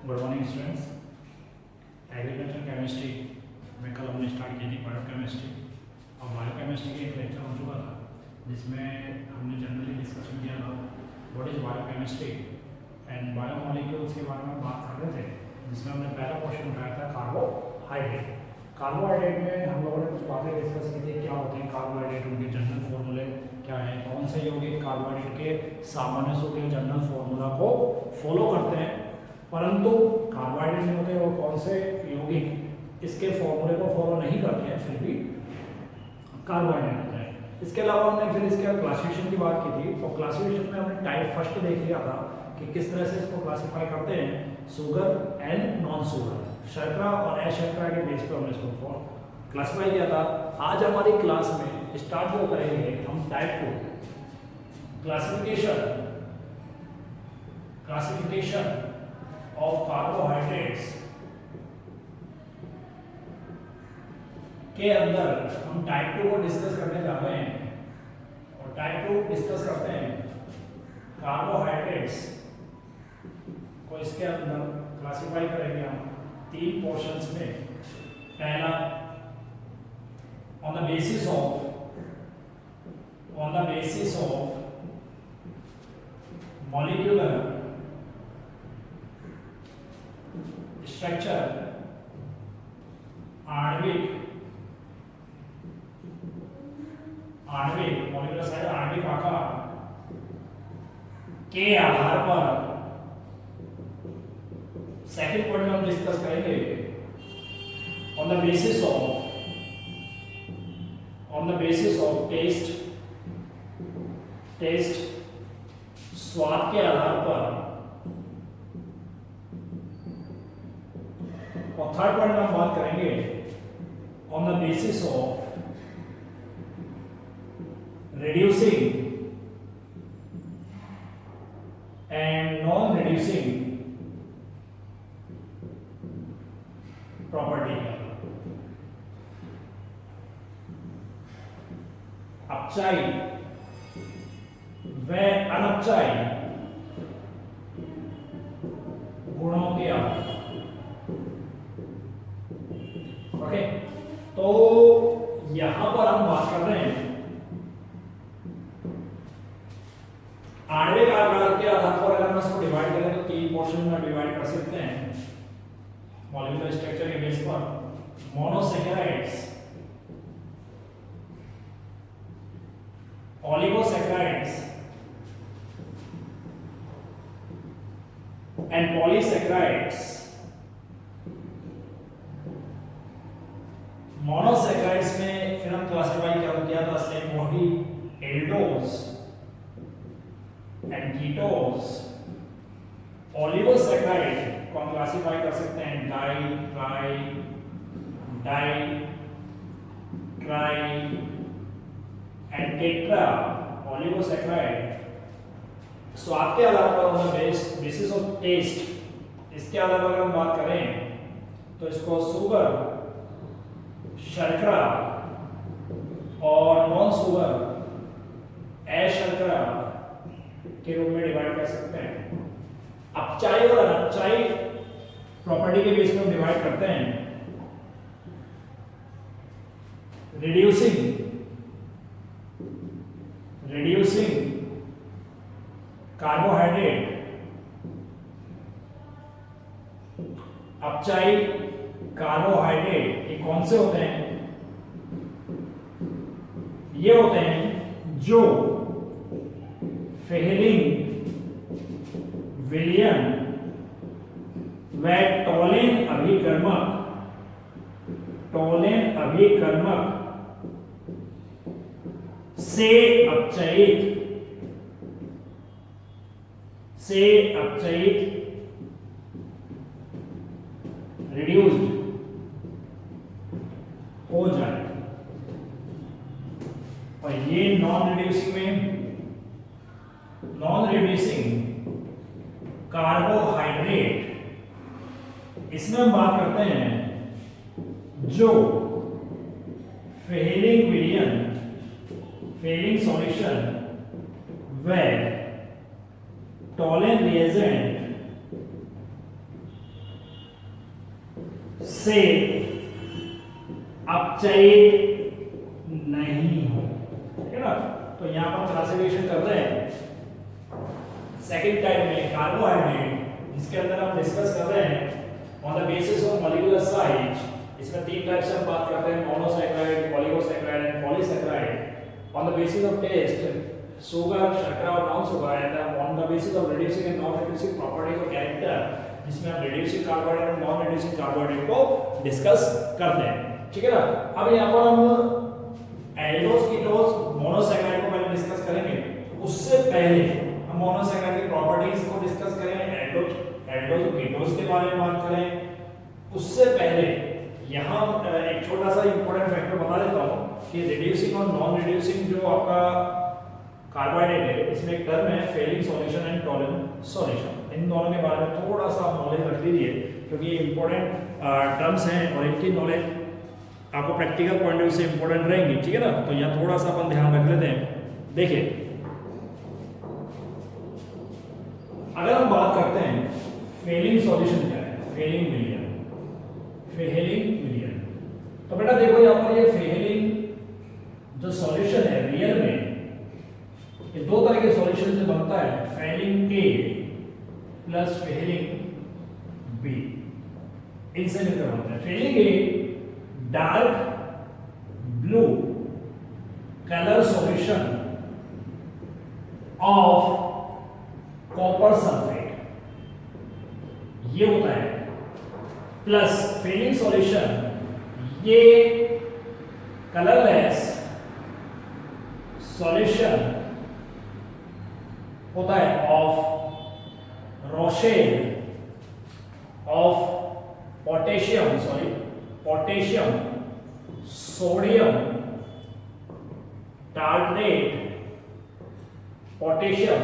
Good morning students. Agriculture chemistry में कल हमने स्टार्ट की थी बायोकेमिस्ट्री, और बायोकेमिस्ट्री का एक लेक्चर हो चुका था जिसमें हमने जनरली डिस्कशन किया था what is biochemistry and biomolecules के बारे में बात कर रहे थे, जिसमें हमने पहला क्वेश्चन उठाया था कार्बोहाइड्रेट। कार्बोहाइड्रेट में हम लोगों ने कुछ बातें डिस्कस की थी, क्या होते हैं कार्बोहाइड्रेट, उनके जनरल फॉर्मूले क्या है, कौन से यौगिक कार्बोहाइड्रेट के सामान्य सूत्र या जनरल फॉर्मूला को फॉलो करते हैं परंतु कार्बोहाइड्रेट नहीं होते, और कौन से यौगिक इसके फॉर्मूले को फॉलो नहीं करते हैं फिर भी कार्बोहाइड्रेट होता है। इसके अलावा हमने फिर इसके क्लासिफिकेशन की बात की थी, और क्लासिफिकेशन में हमने टाइप फर्स्ट देख लिया था कि किस तरह से इसको क्लासिफाई करते हैं, शुगर एंड नॉन शुगर, शर्करा और अशर्करा के बेस पर हमने इसको क्लासिफाई किया था। आज हमारी क्लास में स्टार्ट जो करेंगे हम टाइप 2 क्लासिफिकेशन ऑफ कार्बोहाइड्रेट्स के अंदर हम टाइप 2 को डिस्कस करने जा रहे हैं, और टाइप 2 डिस्कस करते हैं कार्बोहाइड्रेट्स को इसके अंदर क्लासिफाई करेंगे हम 3 पोर्शंस में। पहला on the basis of molecular structure, आणविक मॉलिक्यूलर साइज आणविक आकार के आधार पर। सेकंड पॉइंट में हम डिस्कस करेंगे on the basis of taste स्वाद के आधार पर। और थर्ड पॉइंट में हम बात करेंगे on the basis of reducing and non-reducing property है। अपचाई व अनपचाई गुणों के आधार। ओके, तो यहां पर हम बात कर रहे हैं आणविक आकार के आधार पर। अगर हम इसको डिवाइड करें तो 3 पोर्शन में डिवाइड कर सकते हैं मॉलिक्यूलर स्ट्रक्चर के बेस पर। Monosaccharides, oligosaccharides and polysaccharides. Monosaccharides में फिर हम क्लासिफाई किया था सेम वही एल्डोज एंड कीटोज। ओलिगोसैकेराइड को हम क्लासिफाई कर सकते हैं ट्राई एंड टेट्रा ओलिगोसैकेराइड। स्वाद के आधार पर on the basis of taste, इसके आधार पर अगर हम बात करें तो इसको शुगर, शर्करा और नॉन शुगर अशर्करा के रूप में डिवाइड कर सकते हैं। अपचाई और अनपचाई प्रॉपर्टी के बेस में डिवाइड करते हैं। रिड्यूसिंग कार्बोहाइड्रेट, अपचाई कार्बोहाइड्रेट ये कौन से होते हैं? ये होते हैं जो फेहरिंग, विलियन व टोलेन अभिकर्मक से अपचयित रिड्यूस्ड हो जाए। और ये नॉन रिड्यूसिंग कार्बोहाइड्रेट, इसमें हम बात करते हैं जो फेहरिंग विलियन, फेहरिंग सॉल्यूशन व टोलेन रिएजेंट से अपचयित नहीं हो, ठीक है ना। तो यहां पर क्लासिफिकेशन कर रहे हैं सेकंड टाइप में कार्बोहाइड्रेट, जिसके अंदर हम डिस्कस कर रहे हैं on the basis of molecular size. इसमें तीन टाइप से हम बात करते हैं, monosaccharide, oligosaccharide and polysaccharide. On the basis of taste, sugar, शर्करा और non sugar, and on the basis of reducing and non reducing properties of character, जिसमें हम रिड्यूसिंग कार्बोहाइड्रेट और नॉन रिड्यूसिंग कार्बोहाइड्रेट को डिस्कस करते हैं, ठीक है ना। अब यहाँ पर हम एल्डोस, कीटोस, मोनोसैकेराइड को पहले डिस्कस करेंगे। उससे पहले हम मोनोसैकेराइड की प्रॉपर्टीज को डिस्कस करें, एल्डोस और कीटोस के बारे में बात करें। उससे पहले यहाँ एक छोटा सा इंपॉर्टेंट फैक्टर बता देता हूँ कि रिड्यूसिंग और नॉन रिड्यूसिंग जो आपका कार्बोहाइड्रेट है, इसमें एक टर्म है Fehling solution and Tollens solution. इन दोनों के बारे में थोड़ा सा नॉलेज रख लीजिए, क्योंकि ये इंपॉर्टेंट टर्म्स हैं और इनकी नॉलेज आपको प्रैक्टिकल पॉइंट ऑफ व्यू से इंपॉर्टेंट रहेंगी, ठीक है ना। तो यहाँ थोड़ा सा अपन ध्यान रख लेते हैं। देखिए, अगर हम बात करते हैं फेलिंग सॉल्यूशन क्या है, फेलिंग मिलियन, फेलिंग मिलियन, तो बेटा देखो यहाँ पर ये फेलिंग जो सॉल्यूशन है रियल में, ये दो तरह के सॉल्यूशन से बनता है, Fehling A plus Fehling B, इनसे मिलकर बनता है। Fehling A dark blue colour solution of copper sulphate, ये होता है, प्लस फेलिंग सॉल्यूशन ये कलरलेस सॉल्यूशन होता है of Rochelle of potassium, potassium sodium tartrate, potassium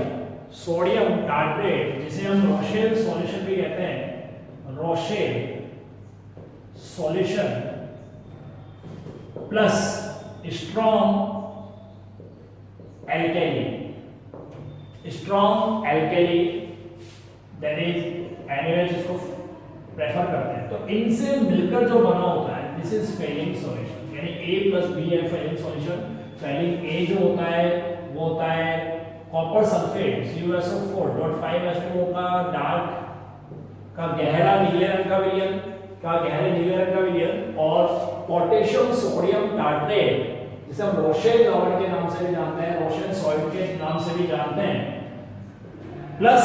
sodium tartrate, जिसे हम रोशेल सॉल्यूशन भी कहते हैं, Rochelle solution plus strong alkali, strong alkali that is anyway जिसको प्रेफर करते हैं। तो इनसे मिलकर जो बना होता है दिस इज फेलिंग सॉल्यूशन, यानी A प्लस बी है फेलिंग सॉल्यूशन। फेलिंग A जो होता है वो होता है कॉपर सल्फेट CuSO4.5H2O का डार्क का गहरा नीले रंग का विलयन, गहरे नीले रंग का विलयन, और पोटेशियम सोडियम टार्ट्रेट जिसे हम रोशेल लवण के नाम से भी जानते हैं, रोशेल सॉल्ट के नाम से भी जानते हैं, प्लस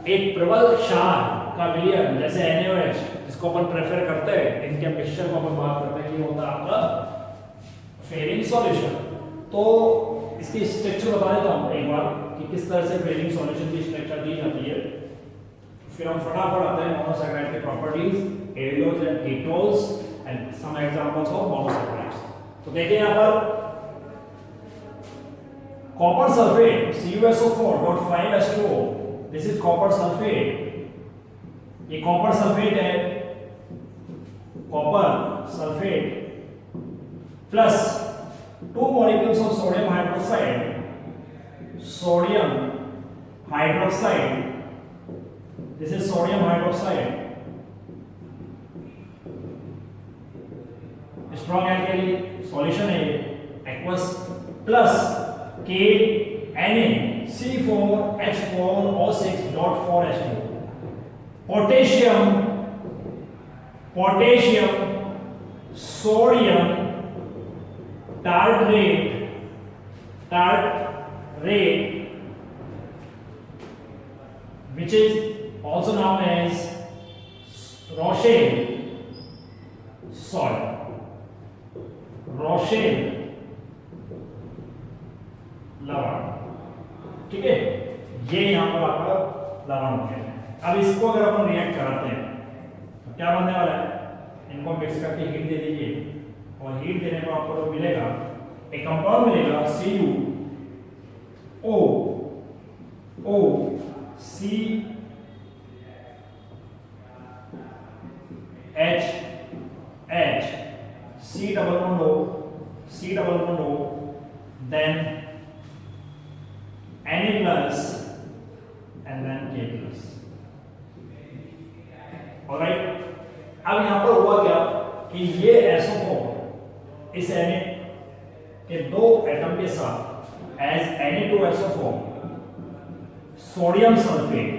एक प्रबल क्षार का विलयन जैसे NaOH, जिसको अपन प्रेफर करते हैं, इनके मिक्सचर को अपन बात करते हैं कि होता है आपका फेलिंग सॉल्यूशन। तो इसकी स्ट्रक्चर बता देता हूं एक बार कि किस तरह से फेलिंग सॉल्यूशन की स्ट्रक्चर दी जाती है, फिर हम फटाफट आते हैं मोनोसैकेराइड की properties, aldose and ketones and some examples of monosaccharides. तो देखिए यहां पर copper sulphate CuSO4.5H2O, this is copper sulphate, ये कॉपर सल्फेट है, copper sulphate plus 2 molecules of sodium hydroxide, sodium hydroxide, this is sodium hydroxide, strong alkali solution है aqueous, plus KNaC4H4O6.4H2, potassium sodium tartrate, which is also known as Rochelle salt, Rochelle लवण, ठीक है, ये यहां पर आपका लवण हो गया। अब इसको अगर अपन रिएक्ट कराते हैं तो क्या बनने वाला है, इनको मिक्स करके हीट दे दीजिए, और हीट देने पर आपको जो मिलेगा एक कंपाउंड मिलेगा CuOCH, then Na plus and then K plus। Alright, अब यहां पर हुआ ये SO4 इस Na के दो एटम के साथ एज Na2SO4 सोडियम सल्फेट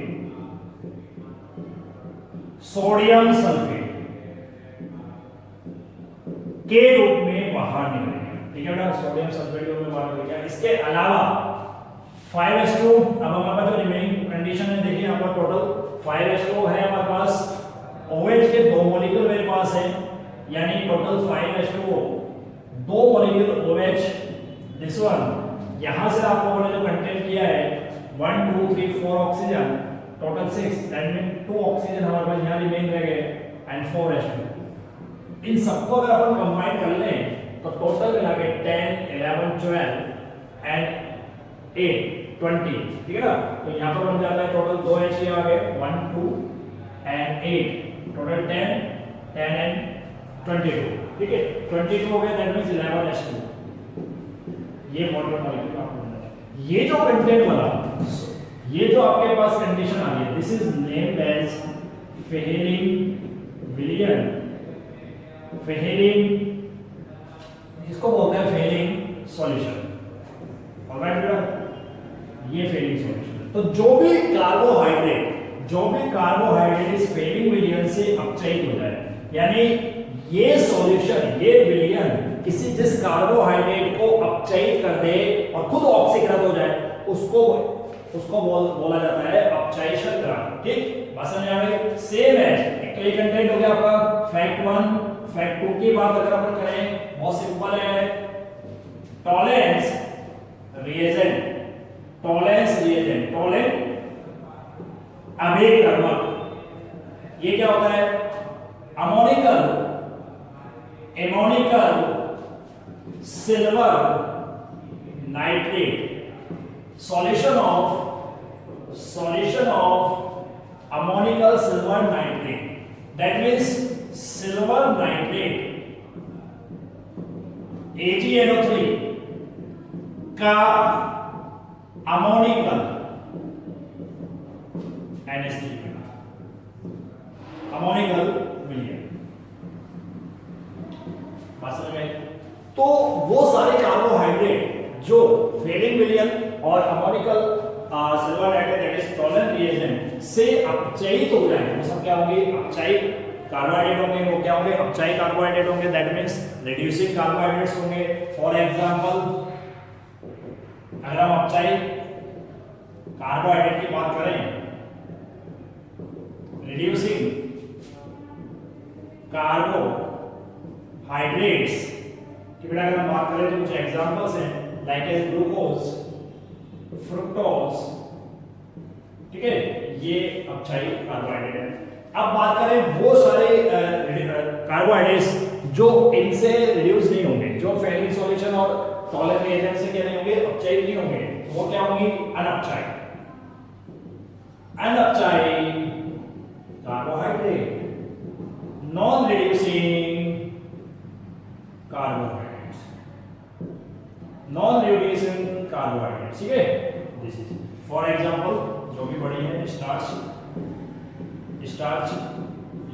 के रूप में बाहर निकलेगा। ठीक है बेटा, सोडियम सल्फेट के रूप में बाहर निकलेगा। इसके अलावा 5s2, अब हमारे पास जो रिमेनिंग कंडीशन है देखिए यहाँ पर टोटल 5s2 है हमारे पास, OH के दो मॉलिक्यूल मेरे पास है, यानी टोटल 5s2 दो मॉलिक्यूल OH, दिस वन यहां से आप लोगों ने जो कंटेंट किया है 1 2 3 4 oxygen, total 6, that mean 2 oxygen हमारे पास यहां रिमेन रह गए एंड 4s2। इन सबको अगर अपन कंबाइन कर लें तो टोटल मिला के 10 11 12 एंड 8 20, ठीक है ना। तो यहां पर बन जाता है टोटल 2 H आ गए 1 2 एंड 8, टोटल 10 एंड 22, ठीक है 22 हो गया, दैट मींस 11s2। ये मॉडल मॉलिक्यूल आपको मिला है। ये जो कंटेंट वाला, ये जो आपके पास कंडीशन आ रही है, दिस इज नेम्ड एज फेहेलिंग-विलियन। फेहेलिंग इसको बोलते हैं फेहेलिंग सॉल्यूशन। ऑलराइट बेटा, ये फेहेलिंग सॉल्यूशन। तो जो भी कार्बोहाइड्रेट इस फेहेलिंग-विलियन से अपचयित हो जाए, यानी ये सॉल्यूशन, ये विलियन जिस कार्बोहाइड्रेट को अपचयित कर दे और खुद ऑक्सीकृत हो जाए, उसको बोला जाता है अपचयी शर्करा। ठीक, बात समझ आ गई। सेम एज एक्चुअली कंटेंट हो गया आपका फैक्ट 1, फैक्ट 2 की बात अगर अपन करें, बहुत सिंपल है, टॉलेंस रिएजेंट, टोलेन अभिकर्मक। ये क्या होता है? Ammoniacal silver nitrate, solution of ammonical silver nitrate, that means silver nitrate AgNO3 का ammonical NH3 ammonical विलयन। बात समझ में? तो वो सारे कार्बोहाइड्रेट जो फेलिंग विलयन और ammoniacal silver nitrate that is tolerant reagent से अपचयित हो जाए, वो सब क्या होंगे? अपचयी कार्बोहाइड्रेट होंगे। वो क्या होंगे? अपचयी कार्बोहाइड्रेट होंगे, दैट मींस रिड्यूसिंग कार्बोहाइड्रेट्स होंगे। फॉर एग्जांपल, अगर हम अपचयी कार्बोहाइड्रेट की बात करें, रिड्यूसिंग कार्बोहाइड्रेट्स की बेटा अगर हम बात करें तो कुछ एग्जांपल्स हैं, लाइक एज ग्लूकोज, फ्रुक्टोज, ठीक है, ये अपचयी कार्बोहाइड्रेट है। अब बात करें वो सारे कार्बोहाइड्रेट्स जो इनसे रिड्यूस नहीं होंगे, जो फेलिंग सॉल्यूशन और टॉलरेंट रिएजेंट से क्या नहीं होंगे? अपचयी नहीं होंगे, वो क्या होंगी? अनअपचयी कार्बोहाइड्रेट, नॉन रिड्यूसिंग कार्बोहाइड्रेट्स, ठीक है। दिस इज फॉर एग्जांपल जो भी बड़ी है स्टार्च,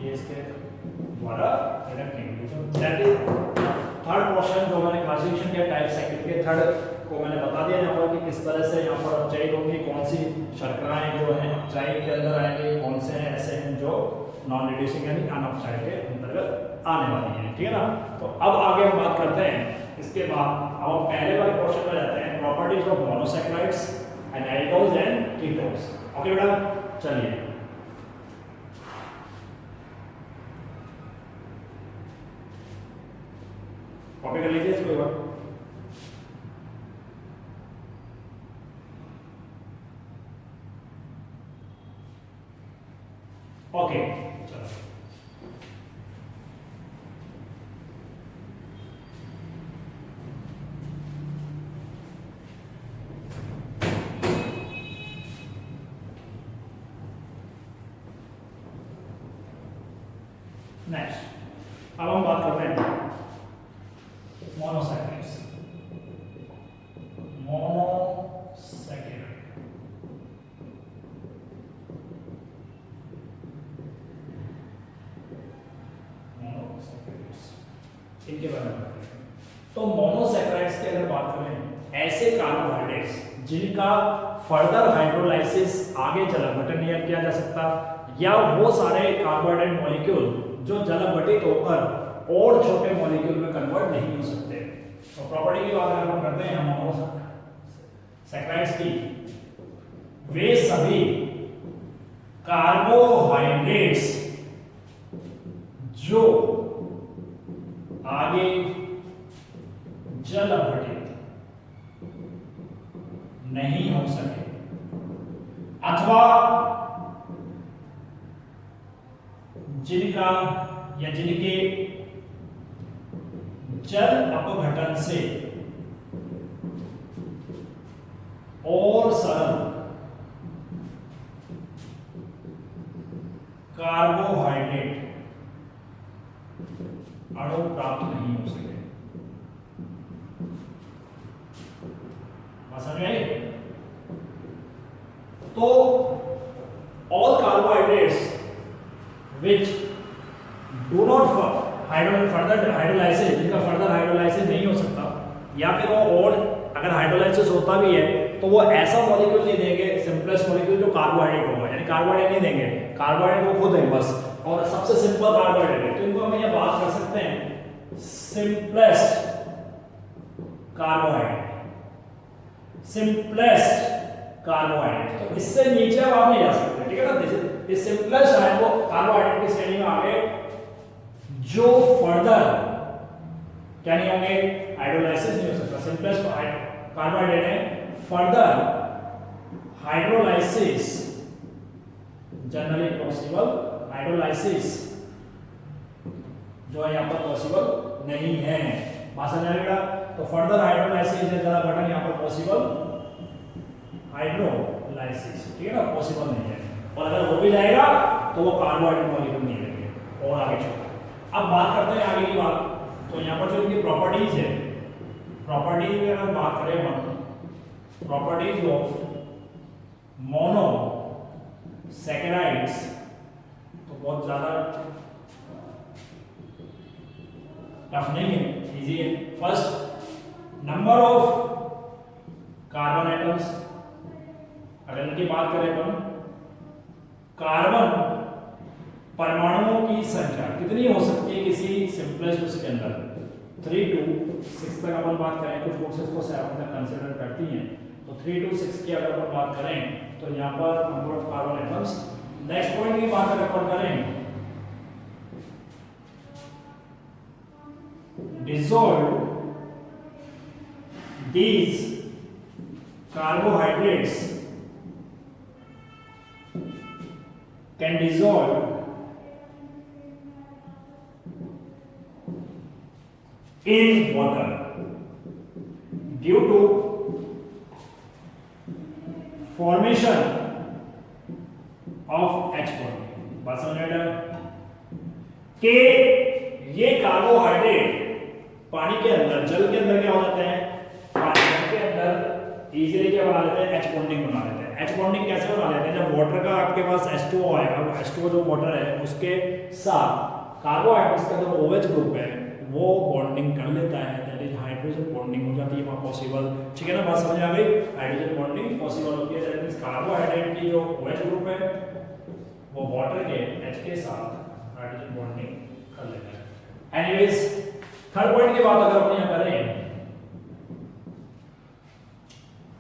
ये इसके द्वारा रिडक्ट नहीं होगी। दैट इज थर्ड पोर्शन जो मैंने क्लासिफिकेशन किया टाइप साइकिल के, थर्ड को मैंने बता दिया यहाँ पर कि किस तरह से यहाँ पर अपचयी होंगी, कौन सी शर्कराएं जो हैं अपचयी के अंदर आएंगे, कौन से हैं ऐसे हैं जो नॉन रिड्यूसिंग यानी अनअपचयी के अंतर्गत आने वाली है, ठीक है ना। तो अब आगे हम बात करते हैं, इसके बाद हम पहले वाले क्वेश्चन में जाते हैं, properties of monosaccharides and aldehydes and ketones. Okay बेटा, चलिए कॉपी कर लीजिए इसको एक बार। ओके, चलो नेक्स्ट अब हम बात करते हैं मोनोसैकेराइड्स। इनके बारे में बात करें। तो मोनोसैकेराइड्स की अगर बात करें, ऐसे कार्बोहाइड्रेट्स जिनका फर्दर हाइड्रोलाइसिस आगे जलभट्ट नहीं किया जा सकता, या वो सारे कार्बोहाइड्रेट मॉलिक्यूल जो जलभट्टित होकर और छोटे मॉलिक्यूल में कन्वर्ट नहीं हो सकते। तो प्रॉपर्टी की बात अगर हम करते हैं मोनोसैकेराइड्स की, वे सभी कार्बोहाइड्रेट्स जो आगे जलभट्टित नहीं हो सके अथवा जिनका या जिनके जल अपघटन से और सरल कार्बोहाइड्रेट अणु प्राप्त नहीं हो सके। समझ में आई? तो all carbohydrates which do not further hydrolysis, जिनका फर्दर हाइड्रोलाइसिस नहीं हो सकता, या फिर वो और अगर हाइड्रोलाइसिस होता भी है तो वो ऐसा मॉलिक्यूल नहीं देंगे, सिंपलेस्ट मॉलिक्यूल जो कार्बोहाइड्रेट होगा, यानी कार्बोहाइड्रेट नहीं देंगे, कार्बोहाइड्रेट वो खुद है बस, और सबसे सिंपल कार्बोहाइड्रेट है, तो इनको हम ये बात कर सकते हैं सिंपलेस्ट कार्बोहाइड्रेट, सिंपलेस्ट कार्बोहाइड्रेट। तो इससे नीचे अब आप नहीं जा सकते, ठीक है ना। इस सिंपलेस्ट कार्बोहाइड्रेट की श्रेणी में आ गए जो फर्दर क्या नहीं होंगे, हाइड्रोलाइसिस नहीं हो सकता। सिंपलेस्ट कार्बोहाइड्रेट है, further hydrolysis generally possible, hydrolysis जो है यहाँ पर पॉसिबल नहीं है। बात समझ आएगा? तो फर्दर हाइड्रोलाइसिस है जरा बटन यहाँ पर पॉसिबल, हाइड्रोलाइसिस, ठीक है ना, पॉसिबल नहीं है। और अगर हो भी जाएगा तो वो कार्बोहाइड्रेट मॉलिक्यूल नहीं लेंगे और आगे चलते हैं। अब बात करते हैं आगे की बात। तो यहाँ पर जो इनकी प्रॉपर्टीज है, प्रॉपर्टीज में अगर बात करें हम, प्रॉपर्टीज ऑफ मोनो सैकेराइड्स, तो बहुत ज्यादा टफ नहीं है, इजी है। First, number of carbon atoms. अगर इनकी बात करें अपन, कार्बन परमाणुओं की संख्या कितनी हो सकती है किसी सिंपलेस्ट उसके अंदर, 3 to 6 तक अपन बात करें, कुछ बुक्स इसको 7 तक कंसीडर करती हैं, तो 3 to 6 की अगर अपन बात करें तो यहाँ पर number of carbon atoms. Next point की बात अगर अपन करें, dissolve these carbohydrates can dissolve in water due to formation of H bond। बात समझ में आया कि ये कार्बोहाइड्रेट पानी के अंदर, जल के अंदर क्या हो जाते हैं, पानी के अंदर इजीली क्या बना लेते हैं, H बॉन्डिंग बना लेते हैं। H बॉन्डिंग कैसे बना लेते हैं, जब वाटर का आपके पास H2O आएगा, H2O जो वाटर है उसके साथ कार्बोहाइड्रेट्स का जो OH ग्रुप है वो बॉन्डिंग कर लेता है, दैट इज हाइड्रोजन बॉन्डिंग हो जाती है वहां पॉसिबल, ठीक है ना। बात समझ आ गई? हाइड्रोजन बॉन्डिंग पॉसिबल होती है, दैट मींस कार्बोहाइड्रेट की जो OH ग्रुप है वो वाटर के H के साथ हाइड्रोजन बॉन्डिंग कर लेता है। एनीवेज, थर्ड पॉइंट की बात अगर अपन यहाँ करें,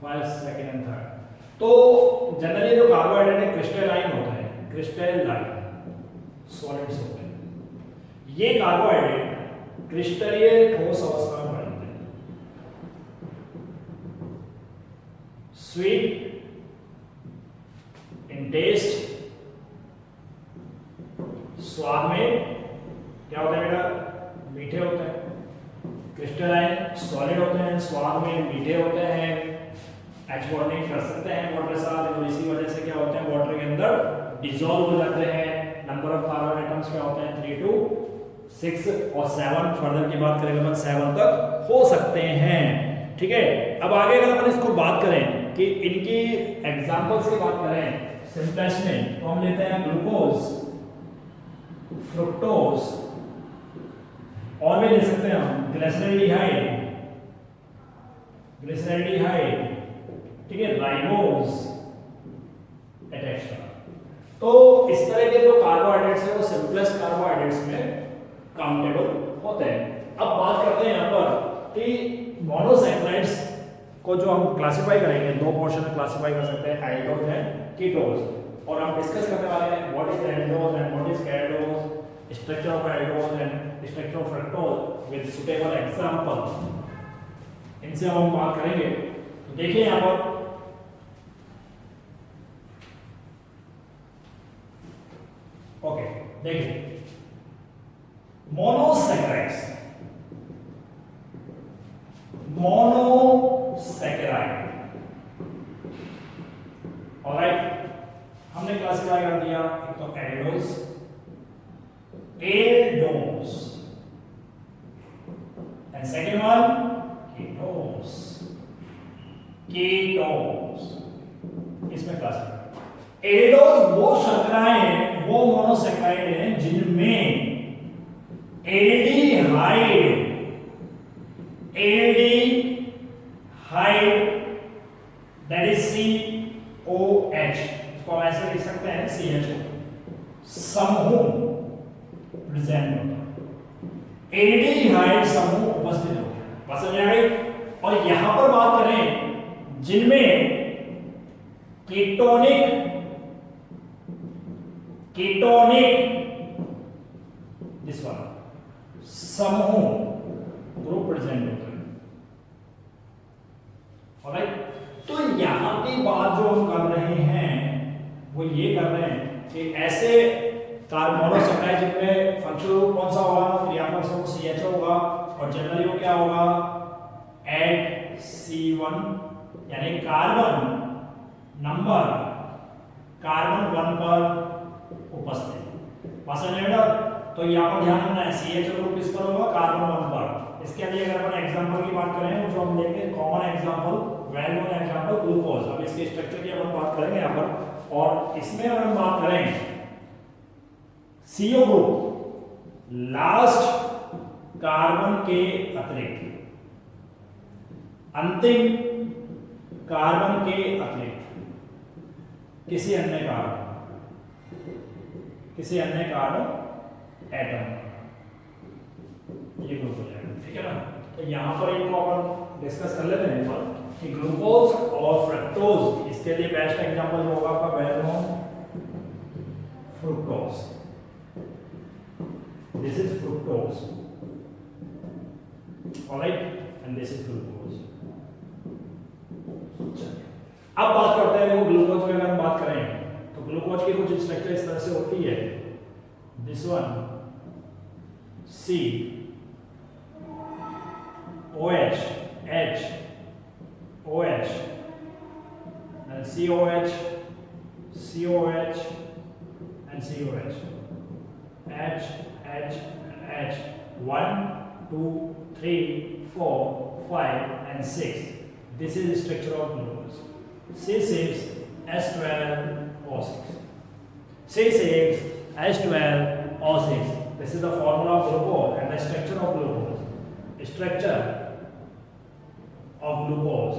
फर्स्ट, सेकंड एंड थर्ड, तो जनरली जो कार्बोहाइड्रेट है क्रिस्टलाइन होता है, क्रिस्टलाइन सॉलिड्स होते हैं। ये कार्बोहाइड्रेट क्रिस्टलीय ठोस अवस्था में बनते हैं, स्वीट इन टेस्ट, स्वाद में क्या होता है बेटा, मीठे होते हैं। क्रिस्टलाइन सॉलिड होते हैं, स्वाद में मीठे होते हैं, H बॉन्डिंग कर सकते हैं वाटर साथ, और इसी वजह से क्या होते हैं, वाटर के अंदर डिसॉल्व हो जाते हैं। नंबर ऑफ कार्बन एटम्स क्या होते हैं, 3 to 6 और 7, फर्दर की बात करेंगे अपन 7 तक हो सकते हैं, ठीक है। अब आगे अगर अपन इसको बात करें कि इनकी एग्जांपल्स की बात करें सिंपलेस्ट में, तो हम लेते हैं ग्लूकोज, फ्रुक्टोज, और भी ले सकते हैं हम ग्लिसरॉल्डिहाइड, ग्लिसरॉल्डिहाइड, ठीक है, राइबोज एटसेट्रा। तो इस तरह के जो कार्बोहाइड्रेट्स है वो सिंपलेस्ट कार्बोहाइड्रेट्स में काउंटेबल होते हैं। अब बात करते हैं यहाँ पर कि मोनोसैकेराइड्स को जो हम क्लासिफाई करेंगे, दो पोर्शन में क्लासिफाई कर सकते हैं, एल्डोज एंड कीटोज। और हम डिस्कस करने वाले हैं what is aldose and what is ketose, structure of aldose and structure of fructose with suitable example, इनसे हम बात करेंगे। तो देखिए यहाँ पर ओके, देखिए मोनोसैकेराइड्स, मोनोसैकेराइड, ऑलराइट, हमने क्लासिफाई कर दिया, एक तो aldose, aldose, and second one ketose, ketose, इसमें क्लासिफाई। एल्डोज वो शर्कराएं हैं, वो मोनोसैकेराइड हैं जिनमें aldehyde, aldehyde that is COH, इसको ऐसे लिख सकते हैं CHO, समूह प्रेजेंट होता है, एल्डिहाइड समूह उपस्थित होता है, बात समझ आ गई। और यहां पर बात करें जिनमें कीटोनिक, दिस वन, समूह ग्रुप प्रेजेंट होता है, ऑलराइट। तो यहां की बात जो हम कर रहे हैं वो ये कर रहे हैं कि ऐसे मोनोसैकेराइड जिनमें फंक्शनल ग्रुप कौन सा होगा, क्रियात्मक समूह CHO होगा, और जनरली वो क्या होगा, C1, यानी कार्बन नंबर कार्बन 1 पर उपस्थित, तो यहाँ पर ध्यान रखना है CHO ग्रुप किस पर होगा, कार्बन 1 पर। इसके लिए अगर अपन एग्जांपल की बात करें जो हम लेंगे common example, well known example glucose. अब इसके स्ट्रक्चर की अपन बात करेंगे यहाँ पर, और इसमें अगर हम बात करें CO ग्रुप लास्ट कार्बन के अतिरिक्त, अंतिम कार्बन के अतिरिक्त किसी अन्य कार्बन एटम, ये ग्रुप हो जाएगा, ठीक है ना। तो यहां पर इनको अपन डिस्कस कर लेते हैं कि ग्लूकोज और फ्रक्टोज, इसके लिए बेस्ट एग्जांपल जो होगा आपका well known fructose, this is fructose, alright, and this is glucose. अब बात करते हैं वो ग्लूकोज में अगर हम बात करें तो ग्लूकोज की कुछ स्ट्रक्चर इस तरह से होती है, this one C OH H OH and COH COH and COH H H and H 1 2 3 4 5 and 6. This is the structure of glucose. C6H12O6, C6H12O6. This is the formula of glucose and the structure of glucose. Structure of glucose.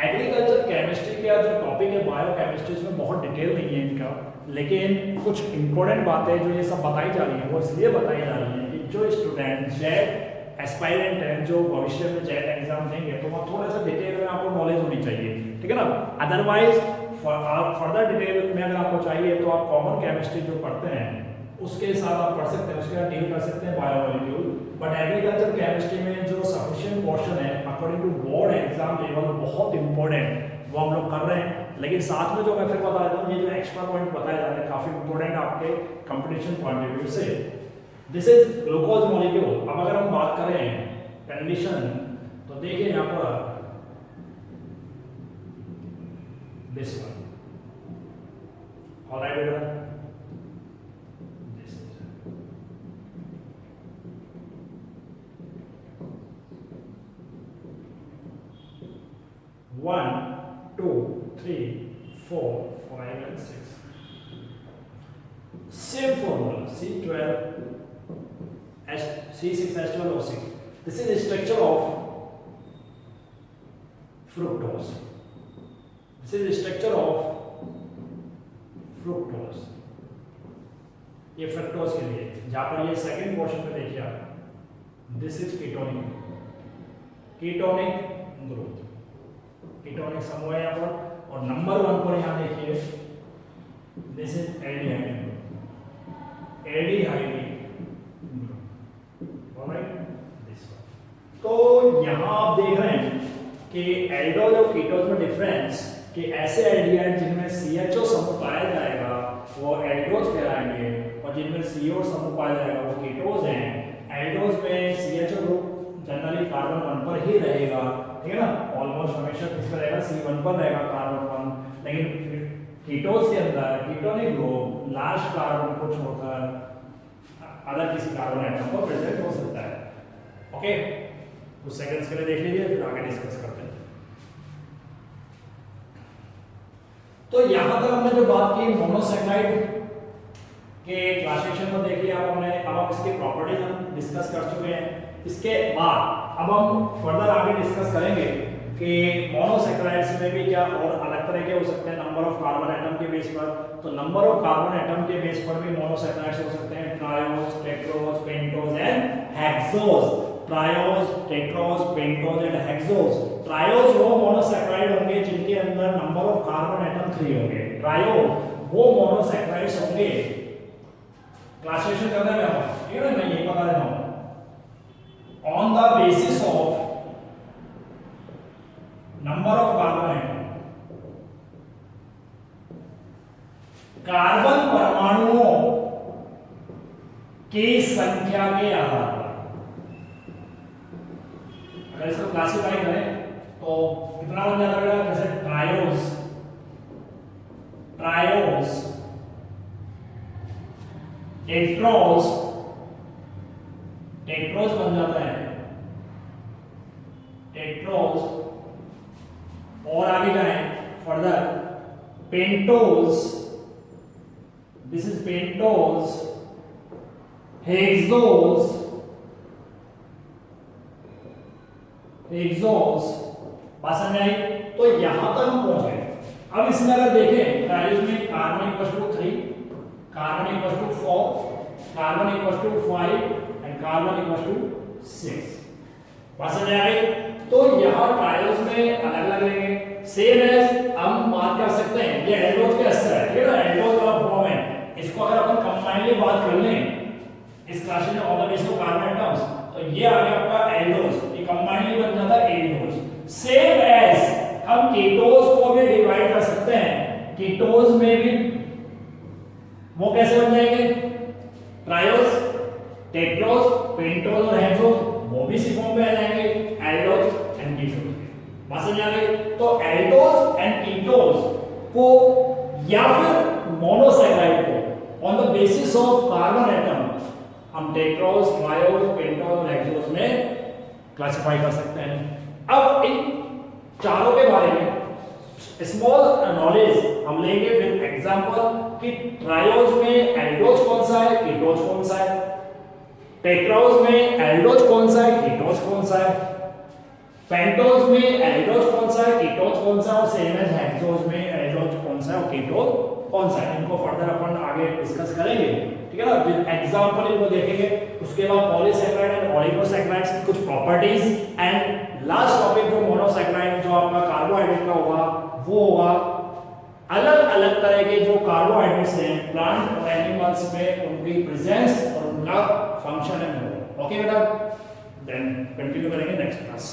Agriculture chemistry का जो topic है biochemistry, इसमें बहुत detail नहीं है इनका, लेकिन कुछ इंपॉर्टेंट बातें जो ये सब बताई जा रही है वो इसलिए बताई जा रही है कि जो स्टूडेंट जेट एस्पायरेंट हैं, जो भविष्य में जेट एग्जाम देंगे, तो वहाँ थोड़ा सा डिटेल में आपको नॉलेज होनी चाहिए, ठीक है ना। अदरवाइज फर्दर डिटेल में अगर आपको चाहिए तो आप कॉमन केमिस्ट्री जो पढ़ते हैं उसके साथ आप पढ़ सकते हैं, उसके साथ डील कर सकते हैं बायोमोलिक्यूल। बट एग्रीकल्चर केमिस्ट्री में जो सफिशिएंट पोर्शन है according to board exam level बहुत इंपॉर्टेंट वो हम लोग कर रहे हैं, लेकिन साथ में जो मैं फिर बता देता हूँ ये जो एक्स्ट्रा पॉइंट बताए जा रहे हैं काफी इंपॉर्टेंट आपके कंपटीशन पॉइंट ऑफ व्यू से। This is glucose molecule. अब अगर हम बात करें कंडीशन तो देखिए यहाँ पर दिस वन, ऑलराइट बेटा, One, two, three, 4, 5 and 6. Same formula, C12 C6H12O6. This is the structure of fructose. This is the structure of fructose. ये फ्रक्टोज के लिए, जहां पर ये सेकंड पोर्शन पे देखिए आप, this is ketonic group, ketonic समूह है यहाँ पर, और नंबर 1 पर यहाँ देखिए this is aldehyde group, alright this one. तो यहाँ आप देख रहे हैं कि एल्डोज और कीटोज में डिफरेंस, कि ऐसे एल्डिहाइड जिनमें CHO समूह पाया जाएगा वो एल्डोज कहलाएंगे, और जिनमें CO समूह पाया जाएगा वो कीटोज हैं। एल्डोज में CHO ग्रुप जनरली कार्बन 1 पर ही रहेगा, ठीक है ना, ऑलमोस्ट हमेशा किस पर रहेगा, C1 पर रहेगा कार्बन 1, लेकिन कीटोज के अंदर कीटोनिक ग्रुप लास्ट कार्बन को छोड़कर अदर किसी कार्बन एटम पर प्रेजेंट हो सकता है। ओके, कुछ सेकंड्स के लिए देख लीजिए, फिर आगे डिस्कस करते हैं। तो यहां तक हमने जो बात की मोनोसैकेराइड के क्लासिफिकेशन को देखिए आप हमने, अब हम इसकी प्रॉपर्टीज हम डिस्कस कर चुके हैं। इसके बाद अब हम फर्दर आगे डिस्कस करेंगे कि मोनोसैकेराइड्स में भी क्या और अलग तरह के हो सकते हैं नंबर ऑफ कार्बन एटम के बेस पर। तो नंबर ऑफ कार्बन एटम के बेस पर भी मोनोसैकेराइड्स हो सकते हैं, triose, tetrose, pentose and hexose. Triose, tetrose, pentose and hexose. Triose वो मोनोसैकेराइड होंगे जिनके अंदर नंबर ऑफ कार्बन एटम 3 होंगे। ट्रायोज वो मोनोसैकेराइड्स होंगे, क्लासिफिकेशन करने में हम, ठीक है ना, मैं यही बता देता हूं, on the basis of number of carbon atom, carbon परमाणुओं की संख्या के आधार पर। अगर इसको क्लासिफाई करें तो कितना बन जाता है, जैसे ट्रायोज टेट्रोज बन जाता है, टेट्रोज, और आगे जाएं further pentose, this is pentose, hexose, बात समझ आई। तो यहां तक हम पहुंच गए। अब इसमें अगर देखें ट्रायोज में carbon equal to 3, carbon equal to 4, carbon equal to 5 and carbon equal to 6, बात समझ आई। तो यहां ट्रायोज में अलग अलग लेंगे, सेम एज हम बात कर सकते हैं, ये एल्डोज के असर है, ठीक है ना, एल्डोज वाला फॉर्म है। इसको अगर अपन कंबाइनली बात कर लें इस क्लास में on the basis of carbon atoms, तो ये आ गया आपका एल्डोज, ये कंबाइनली बन जाता है एल्डोज। सेम एज हम कीटोज को भी डिवाइड कर सकते हैं, कीटोज में भी वो कैसे बन जाएंगे, ट्रायोज, टेट्रोज, पेंटोज और हेक्सोज, वो भी इसी फॉर्म में आ जाएंगे, एल्डोज एंड कीटोज। बात समझ आ गई। तो एल्डोज एंड कीटोज को या फिर मोनोसैकेराइड को on the basis of carbon atom हम टेट्रोज, ट्रायोज, पेंटोज और हेक्सोज में क्लासिफाई कर सकते हैं। अब इन चारों के बारे में स्मॉल नॉलेज हम लेंगे विद एग्जांपल कि ट्रायोज में एल्डोज कौन सा है, कीटोज कौन सा है, टेट्रोज में एल्डोज कौन सा है, कीटोज कौन सा है, पेंटोज में एल्डोज कौन सा है, कीटोज कौन सा है, और सेम एज हेक्सोज में एल्डोज कौन सा है और कीटोज कौन सा है। इनको फर्दर अपन आगे डिस्कस करेंगे, ठीक है ना, विद एग्जांपल इनको देखेंगे। उसके बाद पॉलीसैकेराइड एंड ओलिगोसैकेराइड्स की कुछ प्रॉपर्टीज एंड लास्ट टॉपिक जो मोनोसैकेराइड जो आपका कार्बोहाइड्रेट का होगा वो होगा अलग अलग तरह के जो कार्बोहाइड्रेट्स हैं प्लांट और एनिमल्स में उनकी प्रेजेंस और उनका फंक्शन एंड रोल। ओके बेटा, देन कंटिन्यू करेंगे नेक्स्ट क्लास।